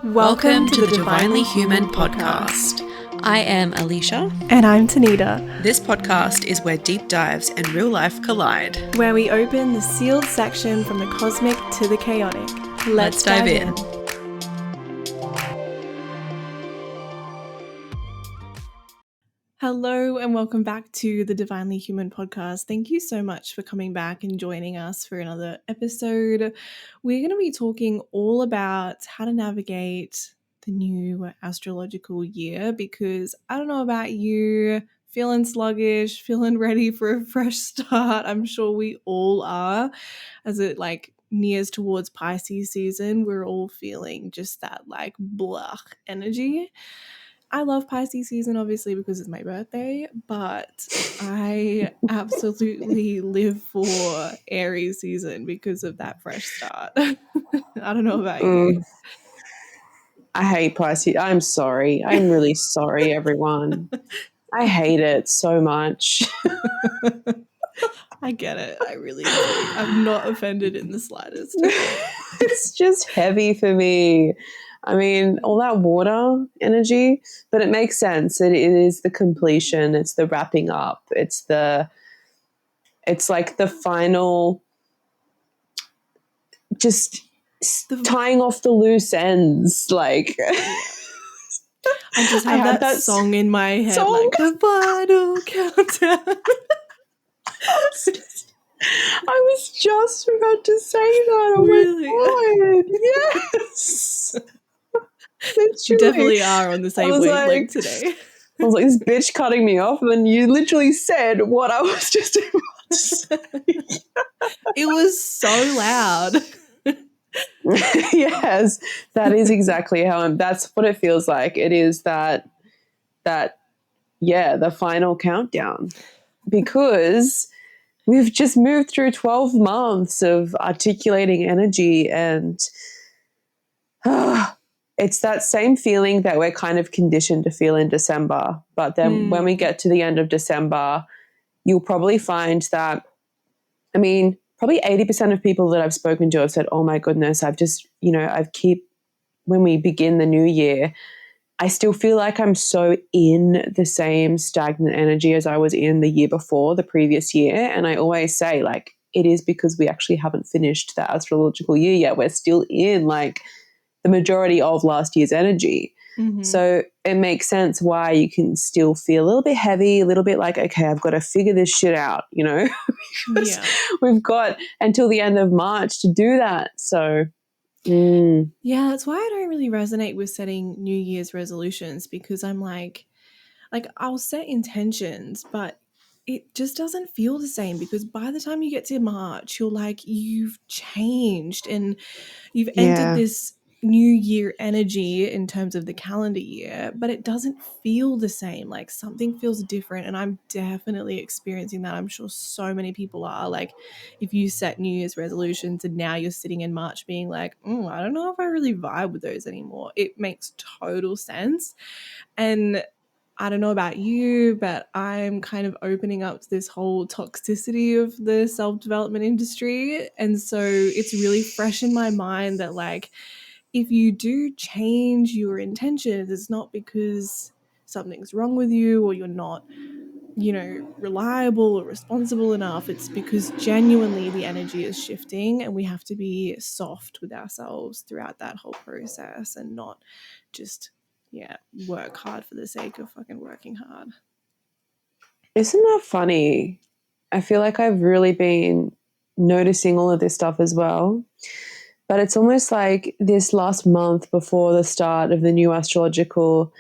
Welcome to the Divinely Human podcast. I am Aleisha. And I'm Tanita. This podcast is where deep dives and real life collide. Where we open the sealed section from the cosmic to the chaotic. Let's dive in. Hello and welcome back to the Divinely Human podcast. Thank you so much for coming back and joining us for another episode. We're going to be talking all about how to navigate the new astrological year because I don't know about you, feeling sluggish, feeling ready for a fresh start. I'm sure we all are. As it nears towards Pisces season, we're all feeling just that blah energy. I love Pisces season, obviously, because it's my birthday, but I absolutely live for Aries season because of that fresh start. I don't know about you. I hate Pisces. I'm sorry. I'm really sorry, everyone. I hate it so much. I get it. I really do. I'm not offended in the slightest. It's just heavy for me. I mean, all that water energy, but it makes sense. It is the completion. It's the wrapping up. It's like the final, just tying off the loose ends. Like, I just have that song in my head, like the final countdown. I was just about to say that. Oh really? My God. Yes. You definitely are on the same wavelength today. I was like, this bitch cutting me off, and then you literally said what I was just about to say. It was so loud. Yes, that is exactly that's what it feels like. It is the final countdown, because we've just moved through 12 months of articulating energy, and it's that same feeling that we're kind of conditioned to feel in December. But then when we get to the end of December, you'll probably find that, probably 80% of people that I've spoken to have said, oh my goodness, when we begin the new year, I still feel like I'm so in the same stagnant energy as I was in the year before, the previous year. And I always say, it is because we actually haven't finished the astrological year yet. We're still in the majority of last year's energy. Mm-hmm. So it makes sense why you can still feel a little bit heavy, a little bit like, okay, I've got to figure this shit out, because we've got until the end of March to do that. So yeah, that's why I don't really resonate with setting New Year's resolutions, because I'm like I'll set intentions, but it just doesn't feel the same, because by the time you get to March, you're you've changed and you've entered this new year energy in terms of the calendar year, but it doesn't feel the same. Something feels different, and I'm definitely experiencing that. I'm sure so many people are. If you set New Year's resolutions and now you're sitting in March being I don't know if I really vibe with those anymore. It makes total sense. And I don't know about you, but I'm kind of opening up to this whole toxicity of the self-development industry. And so it's really fresh in my mind that if you do change your intentions, it's not because something's wrong with you or you're not, reliable or responsible enough. It's because genuinely the energy is shifting, and we have to be soft with ourselves throughout that whole process and not just, work hard for the sake of fucking working hard. Isn't that funny? I feel like I've really been noticing all of this stuff as well. But it's almost like this last month before the start of the new astrological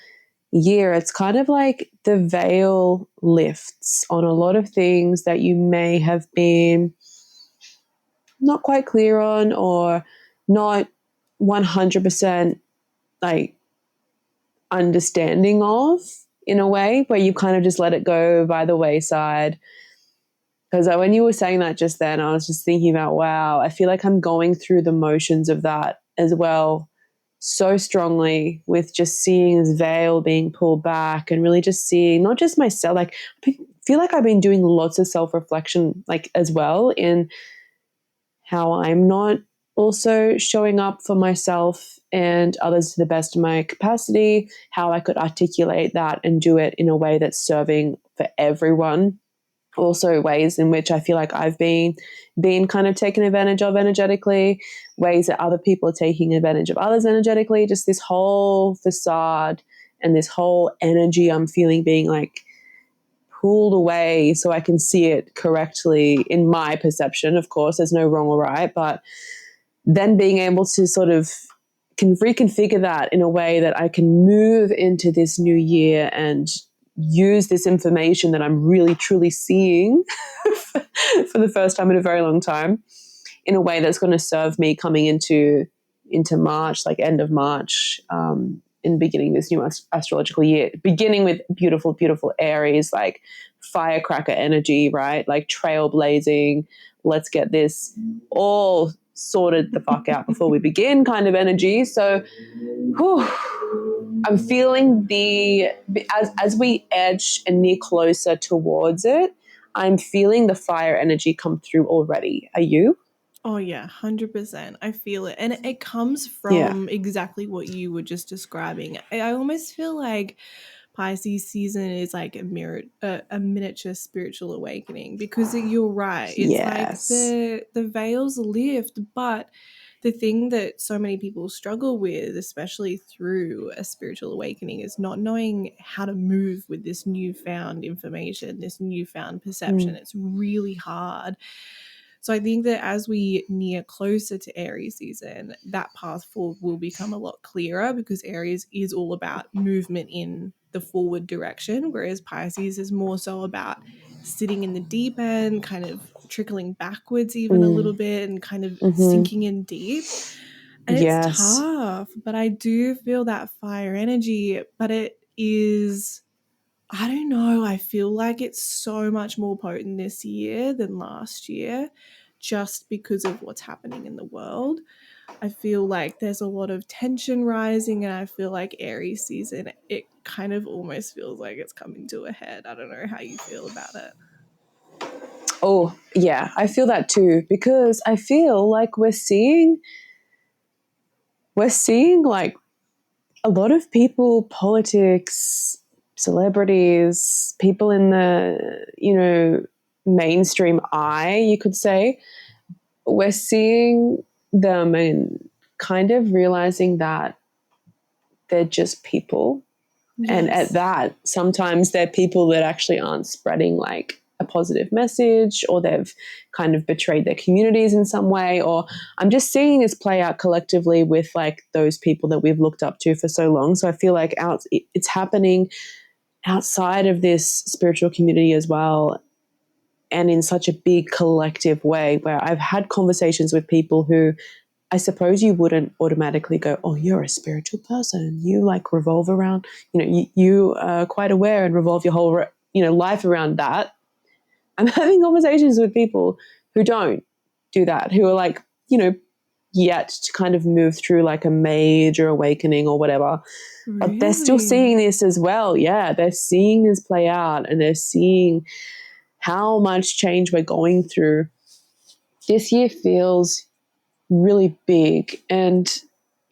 year, it's kind of like the veil lifts on a lot of things that you may have been not quite clear on, or not 100% understanding of, in a way where you kind of just let it go by the wayside. Because when you were saying that just then, I was just thinking about, wow, I feel like I'm going through the motions of that as well, so strongly, with just seeing this veil being pulled back and really just seeing not just myself. I feel like I've been doing lots of self-reflection as well, in how I'm not also showing up for myself and others to the best of my capacity, how I could articulate that and do it in a way that's serving for everyone. Also ways in which I feel like I've been kind of taken advantage of energetically, ways that other people are taking advantage of others energetically, just this whole facade and this whole energy I'm feeling being like pulled away so I can see it correctly in my perception. Of course, there's no wrong or right, but then being able to sort of can reconfigure that in a way that I can move into this new year and use this information that I'm really truly seeing for the first time in a very long time in a way that's going to serve me coming into March, like end of March, in beginning this new astrological year, beginning with beautiful, beautiful Aries, like firecracker energy, right? Like trailblazing, let's get this all sorted the fuck out before we begin kind of energy. So I'm feeling as we edge and near closer towards it, I'm feeling the fire energy come through already. Are you? Oh yeah, 100%. I feel it. And it comes from exactly what you were just describing. I almost feel like Pisces season is like a miniature spiritual awakening, because you're right. It's like the veils lift, but the thing that so many people struggle with, especially through a spiritual awakening, is not knowing how to move with this newfound information, this newfound perception. It's really hard. So I think that as we near closer to Aries season, that path forward will become a lot clearer, because Aries is all about movement in the forward direction, whereas Pisces is more so about sitting in the deep end, kind of trickling backwards even a little bit, and kind of sinking in deep. And it's tough, but I do feel that fire energy, but it is, I don't know, I feel like it's so much more potent this year than last year, just because of what's happening in the world. I feel like there's a lot of tension rising, and I feel like Aries season, it kind of almost feels like it's coming to a head. I don't know how you feel about it. Oh, yeah, I feel that too, because I feel like we're seeing like a lot of people, politics, celebrities, people in the, mainstream eye, you could say, we're seeing them and kind of realizing that they're just people. Yes. And at that, sometimes they're people that actually aren't spreading like a positive message, or they've kind of betrayed their communities in some way, or I'm just seeing this play out collectively with like those people that we've looked up to for so long. So I feel like it's happening outside of this spiritual community as well, and in such a big collective way, where I've had conversations with people who I suppose you wouldn't automatically go, oh, you're a spiritual person. You like revolve around, you are quite aware and revolve your whole, life around that. I'm having conversations with people who don't do that, who are like, yet to kind of move through like a major awakening or whatever. Really? But they're still seeing this as well. Yeah, they're seeing this play out, and they're seeing how much change we're going through. This year feels really big, and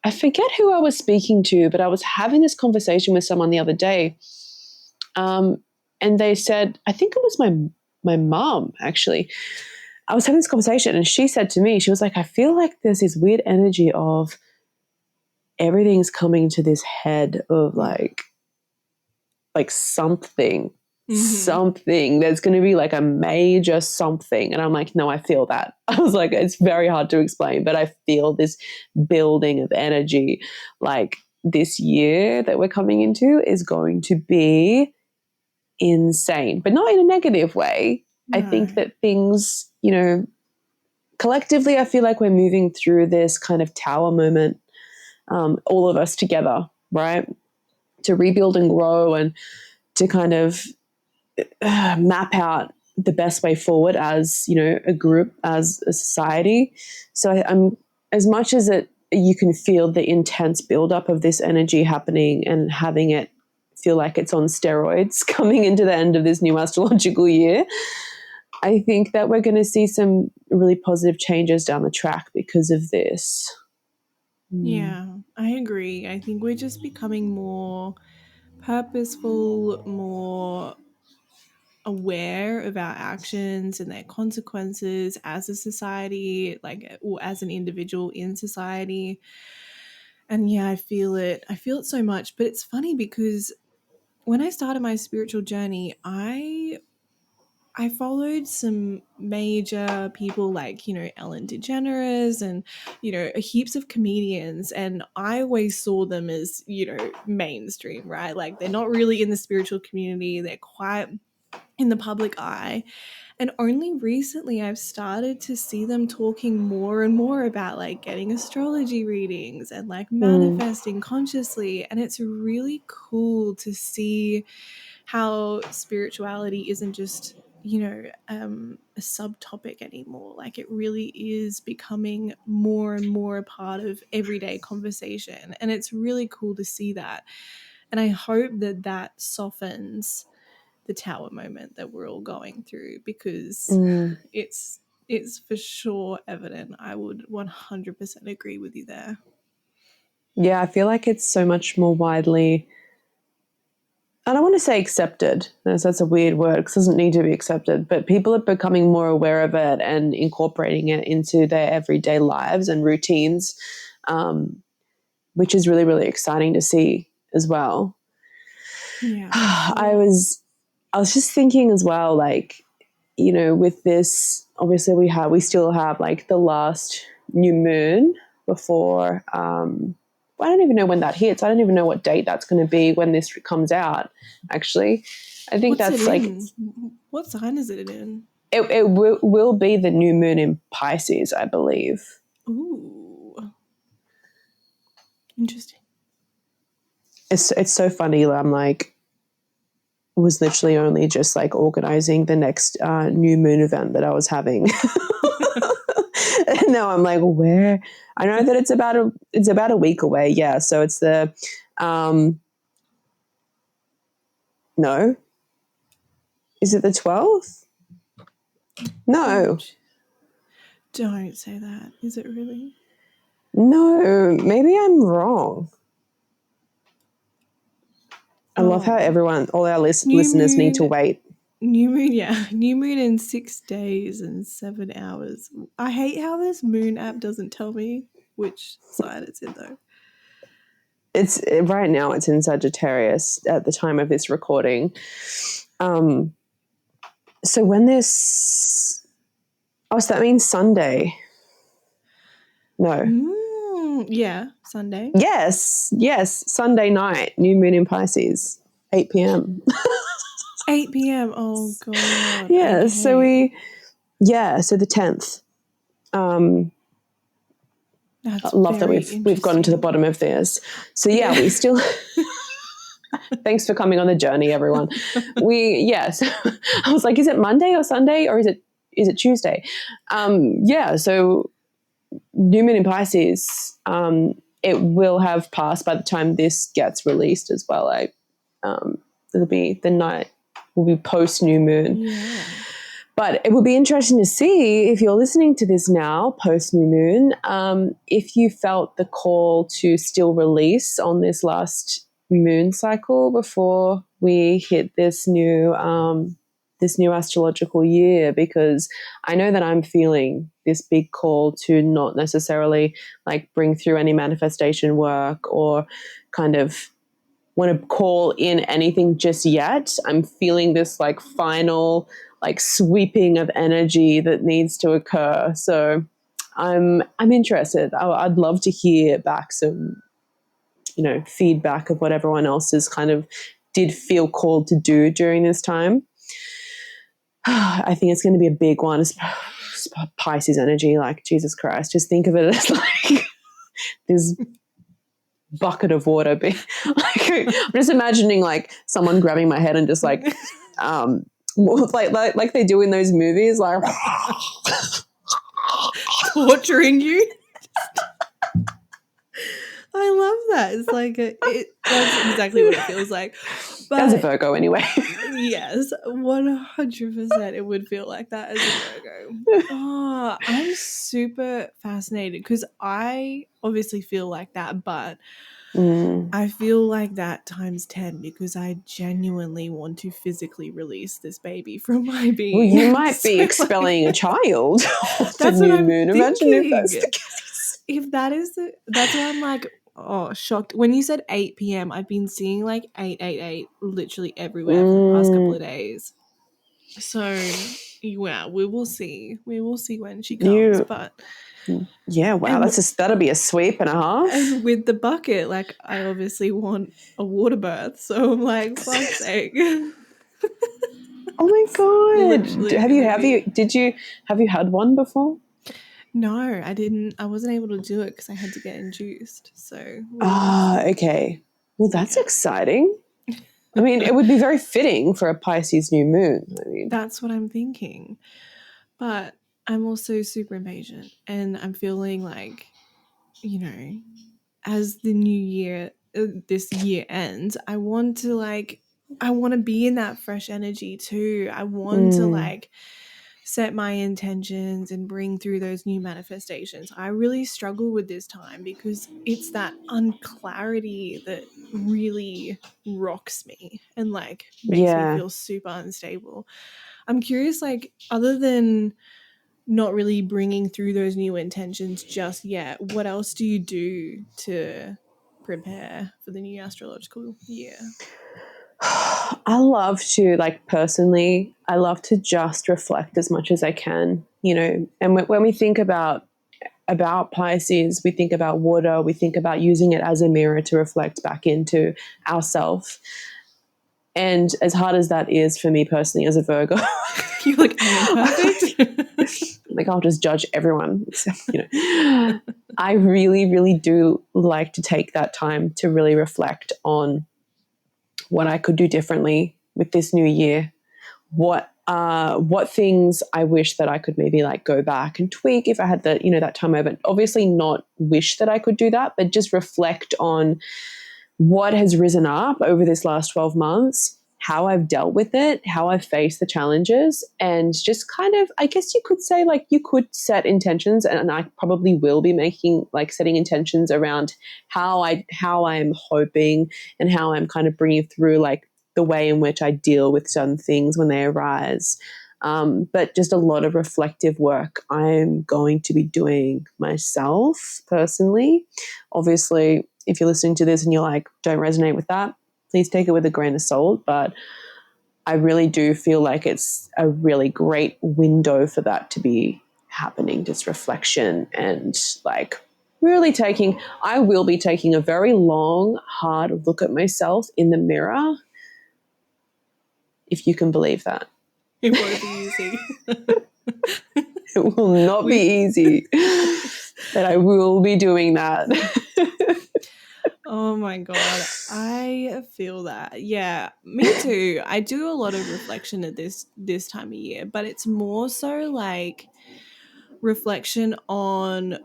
I forget who I was speaking to, but I was having this conversation with someone the other day, and they said, I think it was my mom, actually. I was having this conversation, and she said to me, she was like, I feel like there's this weird energy of everything's coming to this head of like something. Something, there's going to be like a major something. And I'm like, no, I feel that. I was like, it's very hard to explain, but I feel this building of energy. Like this year that we're coming into is going to be insane, but not in a negative way. No. I think that things, collectively, I feel like we're moving through this kind of tower moment, all of us together, right? To rebuild and grow, and to kind of map out the best way forward as, a group, as a society. So I'm, as much as you can feel the intense buildup of this energy happening and having it feel like it's on steroids coming into the end of this new astrological year, I think that we're going to see some really positive changes down the track because of this. Yeah, I agree. I think we're just becoming more purposeful, more aware of our actions and their consequences as a society, like, or as an individual in society. And yeah, I feel it. I feel it so much. But it's funny because when I started my spiritual journey, I followed some major people like, Ellen DeGeneres and, heaps of comedians. And I always saw them as, mainstream, right? Like, they're not really in the spiritual community, they're quite in the public eye. And only recently I've started to see them talking more and more about like getting astrology readings and like manifesting consciously. And it's really cool to see how spirituality isn't just a subtopic anymore. Like, it really is becoming more and more a part of everyday conversation, and it's really cool to see that. And I hope that that softens the tower moment that we're all going through, because it's for sure evident. I would 100% agree with you there. Yeah, I feel like it's so much more widely, I don't want to say accepted, that's a weird word because it doesn't need to be accepted, but people are becoming more aware of it and incorporating it into their everyday lives and routines, which is really, really exciting to see as well. Yeah, I sure. was just thinking as well, like, with this, obviously we still have like the last new moon before, I don't even know when that hits. I don't even know what date that's going to be when this comes out, actually. I think What's that's it like, in? What sign is it in? it will be the new moon in Pisces, I believe. Ooh, interesting. It's so funny. I'm like, was literally only just like organizing the next new moon event that I was having. And now I'm like, where? I know that it's about a week away. Yeah. So it's the, no, is it the 12th? No, Don't say that. Is it really? no, maybe I'm wrong. I love how all our listeners need to wait. New moon, yeah. New moon in 6 days and 7 hours. I hate how this moon app doesn't tell me which side it's in, though. It's right now it's in Sagittarius at the time of this recording. So when this, so that means Sunday. No. Yeah, Sunday. Yes, Sunday night, new moon in Pisces, 8 p.m. 8 p.m. Oh god. Yeah, okay. so so the 10th. That's I love that we've gotten to the bottom of this. So yeah. We still. Thanks for coming on the journey, everyone. So I was like, is it Monday or Sunday or is it Tuesday? So new moon in Pisces, it will have passed by the time this gets released as well. It'll be the night will be post new moon. Yeah. But it will be interesting to see if you're listening to this now, post new moon, if you felt the call to still release on this last moon cycle before we hit this new astrological year, because I know that I'm feeling this big call to not necessarily like bring through any manifestation work or kind of want to call in anything just yet. I'm feeling this like final like sweeping of energy that needs to occur. So I'm interested. I'd love to hear back some feedback of what everyone else is kind of did feel called to do during this time. I think it's going to be a big one. It's Pisces energy, like Jesus Christ. Just think of it as like this bucket of water. I'm just imagining like someone grabbing my head and just like, like they do in those movies, like torturing you. I love that. It's like that's exactly what it feels like. But as a Virgo anyway. yes, 100% it would feel like that as a Virgo. Oh, I'm super fascinated because I obviously feel like that, but I feel like that times 10 because I genuinely want to physically release this baby from my being. Well, you might be expelling a child off the That's what new I'm moon. Imagine if that's thinking. the case. If that is that's why I'm like, oh, shocked. When you said 8 p.m., I've been seeing like 888 literally everywhere for the past couple of days. So, yeah, we will see. We will see when she comes. But yeah, wow, that'll be a sweep and a half. And with the bucket, like I obviously want a water birth, so I'm like, fuck's sake. Oh my god! Literally Have you had one before? No, I didn't. I wasn't able to do it because I had to get induced. So okay. Well, that's exciting. I mean, it would be very fitting for a Pisces new moon. I mean, that's what I'm thinking. But I'm also super impatient, and I'm feeling like, you know, as the new year, this year ends, I want to be in that fresh energy too. I want to like set my intentions and bring through those new manifestations. I really struggle with this time because it's that unclarity that really rocks me and like makes me feel super unstable. I'm curious, like, other than not really bringing through those new intentions just yet, what else do you do to prepare for the new astrological year? I love to, like, personally, I love to just reflect as much as I can, you know. And when we think about Pisces, we think about water, we think about using it as a mirror to reflect back into ourselves. And as hard as that is for me personally as a Virgo, you're like, I am perfect. like, I'll just judge everyone. Except, you know, I really, really do like to take that time to really reflect on what I could do differently with this new year. What things I wish that I could maybe like go back and tweak if I had the, you know, that time over. Obviously not wish that I could do that, but just reflect on what has risen up over this last 12 months, how I've dealt with it, how I've faced the challenges, and just kind of, I guess you could say, like, you could set intentions, and I probably will be setting intentions around how I'm hoping and how I'm kind of bringing through like the way in which I deal with certain things when they arise. But just a lot of reflective work I'm going to be doing myself personally. Obviously, if you're listening to this and you're like, don't resonate with that, please take it with a grain of salt. But I really do feel like it's a really great window for that to be happening, just reflection and like really I will be taking a very long, hard look at myself in the mirror, if you can believe that. It won't be easy. It will not be easy, but I will be doing that. Oh my God. I feel that. Yeah, me too. I do a lot of reflection at this time of year, but it's more so like reflection on,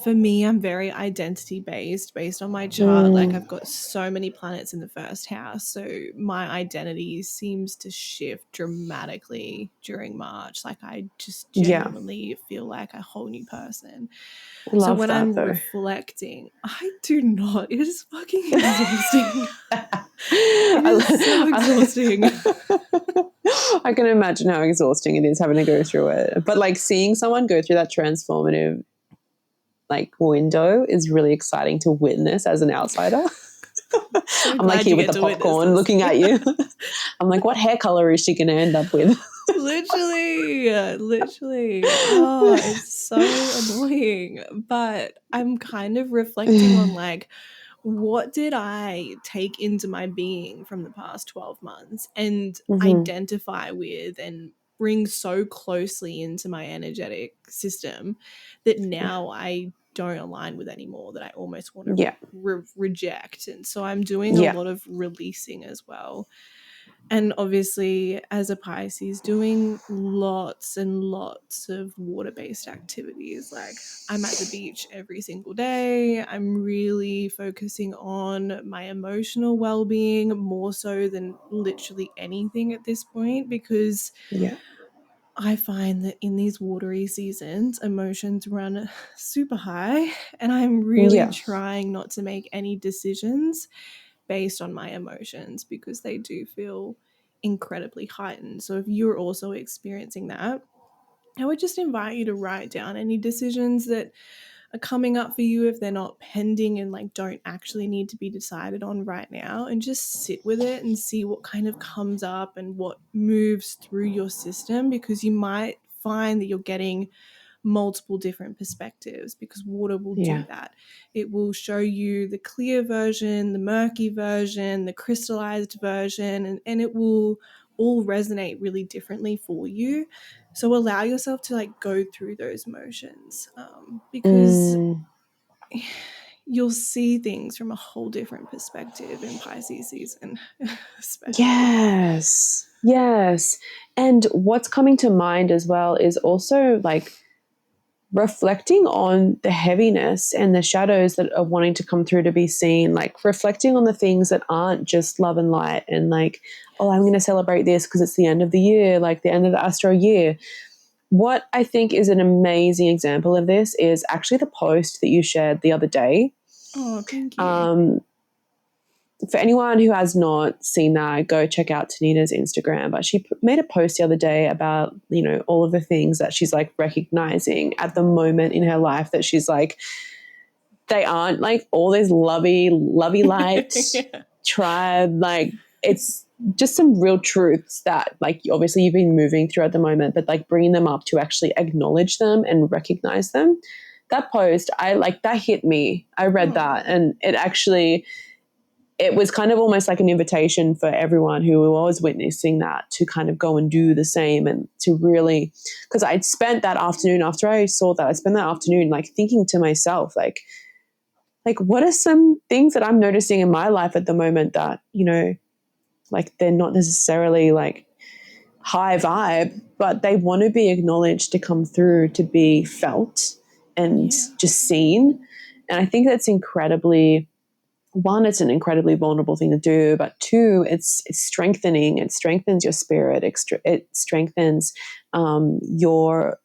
for me, I'm very identity based on my chart. Like, I've got so many planets in the first house, so my identity seems to shift dramatically during March. Like, I just genuinely feel like a whole new person. So when I'm reflecting, I do not. It is fucking exhausting. It is so exhausting. I can imagine how exhausting it is having to go through it. But like seeing someone go through that transformative like window is really exciting to witness as an outsider. So I'm like here with the popcorn looking at you. I'm like, what hair color is she going to end up with? Literally. Oh, it's so annoying. But I'm kind of reflecting on like, what did I take into my being from the past 12 months and identify with and bring so closely into my energetic system that now I don't align with anymore, that I almost want to reject. And so I'm doing a lot of releasing as well. And obviously, as a Pisces, doing lots and lots of water-based activities. Like, I'm at the beach every single day. I'm really focusing on my emotional well-being more so than literally anything at this point, because I find that in these watery seasons, emotions run super high, and I'm really trying not to make any decisions based on my emotions because they do feel incredibly heightened. So if you're also experiencing that, I would just invite you to write down any decisions that are coming up for you if they're not pending and like don't actually need to be decided on right now, and just sit with it and see what kind of comes up and what moves through your system, because you might find that you're getting multiple different perspectives, because water will do that. It will show you the clear version, the murky version, the crystallized version, and it will all resonate really differently for you. So allow yourself to like go through those motions, because you'll see things from a whole different perspective in Pisces season, especially. Yes. And what's coming to mind as well is also like reflecting on the heaviness and the shadows that are wanting to come through to be seen, like reflecting on the things that aren't just love and light and like, oh, I'm going to celebrate this because it's the end of the year, like the end of the astro year. What I think is an amazing example of this is actually the post that you shared the other day. Oh, thank you. For anyone who has not seen that, go check out Tanita's Instagram. But she made a post the other day about, you know, all of the things that she's like recognizing at the moment in her life that she's like, they aren't like all these lovey light tribe. Like, it's just some real truths that like obviously you've been moving through at the moment, but like bringing them up to actually acknowledge them and recognize them. That post, I like, that hit me. I read that, and it was kind of almost like an invitation for everyone who was witnessing that to kind of go and do the same, and to really, because I'd spent that afternoon after I saw that, I spent that afternoon like thinking to myself, like what are some things that I'm noticing in my life at the moment that, you know, like they're not necessarily like high vibe, but they want to be acknowledged, to come through, to be felt and just seen. And I think that's incredibly, one, it's an incredibly vulnerable thing to do, but two, it's strengthening. It strengthens your spirit. It strengthens your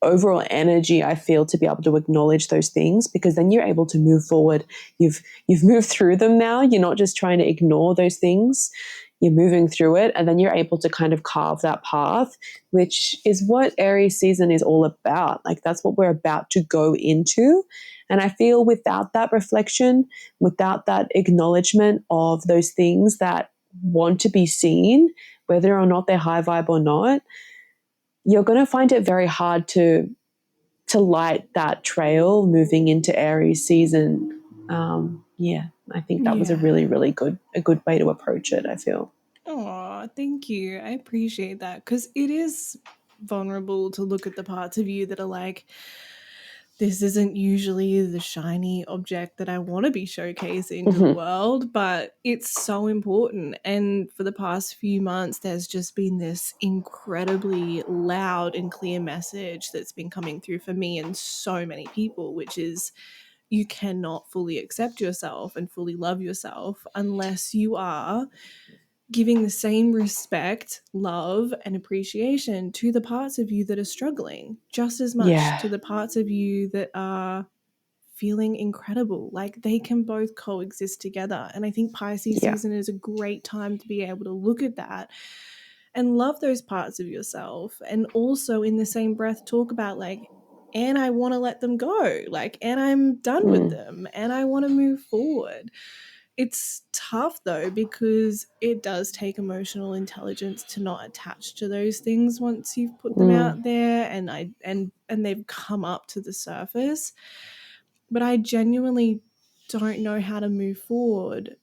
overall energy, I feel, to be able to acknowledge those things, because then you're able to move forward. You've moved through them now. You're not just trying to ignore those things. You're moving through it, and then you're able to kind of carve that path, which is what Aries season is all about. Like, that's what we're about to go into. And I feel without that reflection, without that acknowledgement of those things that want to be seen, whether or not they're high vibe or not, you're going to find it very hard to light that trail moving into Aries season. I think that was a really, really good way to approach it, I feel. Oh, thank you. I appreciate that, because it is vulnerable to look at the parts of you that are like, this isn't usually the shiny object that I want to be showcasing to the world, but it's so important. And for the past few months, there's just been this incredibly loud and clear message that's been coming through for me and so many people, which is, you cannot fully accept yourself and fully love yourself unless you are giving the same respect, love, and appreciation to the parts of you that are struggling, just as much to the parts of you that are feeling incredible. Like, they can both coexist together. And I think Pisces season is a great time to be able to look at that and love those parts of yourself. And also in the same breath talk about like, and I want to let them go, like, and I'm done with them and I want to move forward. It's tough though, because it does take emotional intelligence to not attach to those things once you've put them out there and they've come up to the surface. But I genuinely don't know how to move forward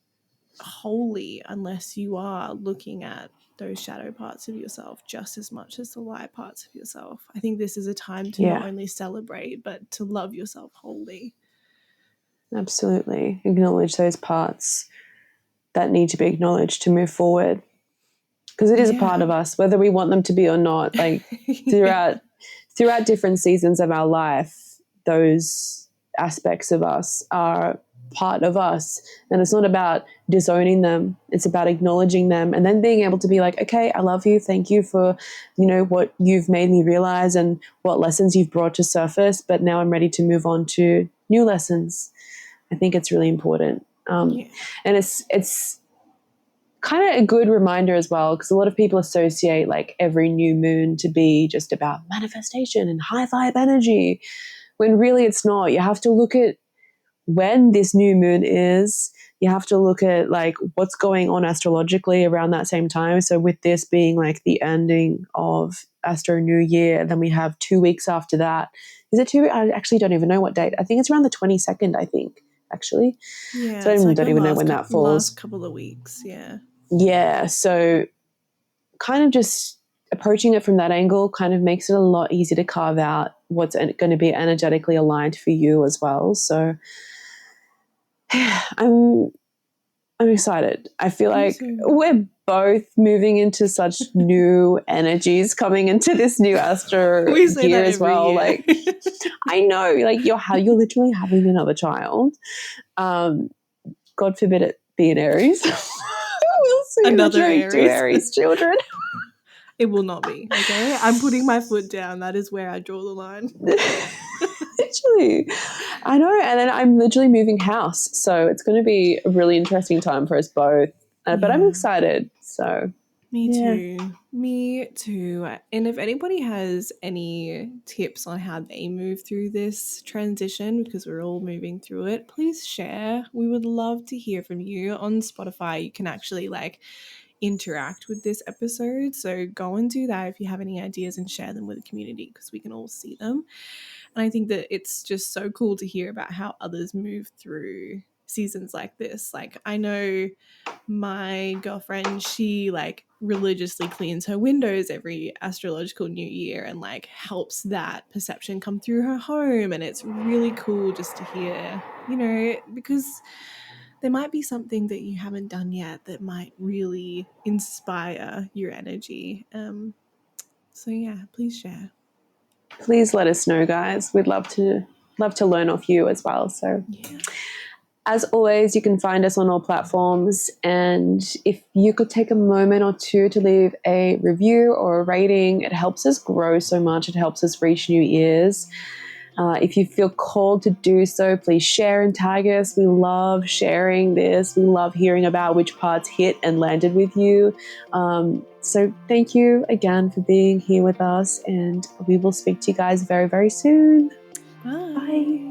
wholly unless you are looking at those shadow parts of yourself just as much as the light parts of yourself. I think this is a time to not only celebrate, but to love yourself wholly. Absolutely. Acknowledge those parts that need to be acknowledged to move forward. because it is a part of us, whether we want them to be or not. Like throughout different seasons of our life, those aspects of us are part of us, and it's not about disowning them, it's about acknowledging them and then being able to be like, okay, I love you, thank you for, you know, what you've made me realize and what lessons you've brought to surface, but now I'm ready to move on to new lessons. I think it's really important. And it's kind of a good reminder as well, because a lot of people associate like every new moon to be just about manifestation and high vibe energy, when really it's not. You have to look at when this new moon is. You have to look at like what's going on astrologically around that same time. So with this being like the ending of Astro New Year, then we have 2 weeks after that. Is it 2? I actually don't even know what date. I think it's around the 22nd, I think, actually. Yeah. So I don't even know when that falls. Last couple of weeks, yeah. Yeah, so kind of just approaching it from that angle kind of makes it a lot easier to carve out what's going to be energetically aligned for you as well. So I'm excited. I feel like we're both moving into such new energies coming into this new Astro year as well. Year. Like I know, like you're literally having another child. God forbid it be an Aries. We'll see. Another Aries. 2 Aries children. It will not be, okay? I'm putting my foot down. That is where I draw the line. Literally. I know. And then I'm literally moving house. So it's going to be a really interesting time for us both. But I'm excited. So Me too. And if anybody has any tips on how they move through this transition, because we're all moving through it, please share. We would love to hear from you. On Spotify, you can actually like interact with this episode, so go and do that if you have any ideas and share them with the community, because we can all see them. And I think that it's just so cool to hear about how others move through seasons like this. Like I know my girlfriend, she like religiously cleans her windows every astrological new year and like helps that perception come through her home, and it's really cool just to hear, you know, because there might be something that you haven't done yet that might really inspire your energy. So yeah, please share. Please let us know, guys. We'd love to learn off you as well. So as always, you can find us on all platforms. And if you could take a moment or two to leave a review or a rating, it helps us grow so much. It helps us reach new ears. If you feel called to do so, please share and tag us. We love sharing this. We love hearing about which parts hit and landed with you. So thank you again for being here with us, and we will speak to you guys very, very soon. Bye.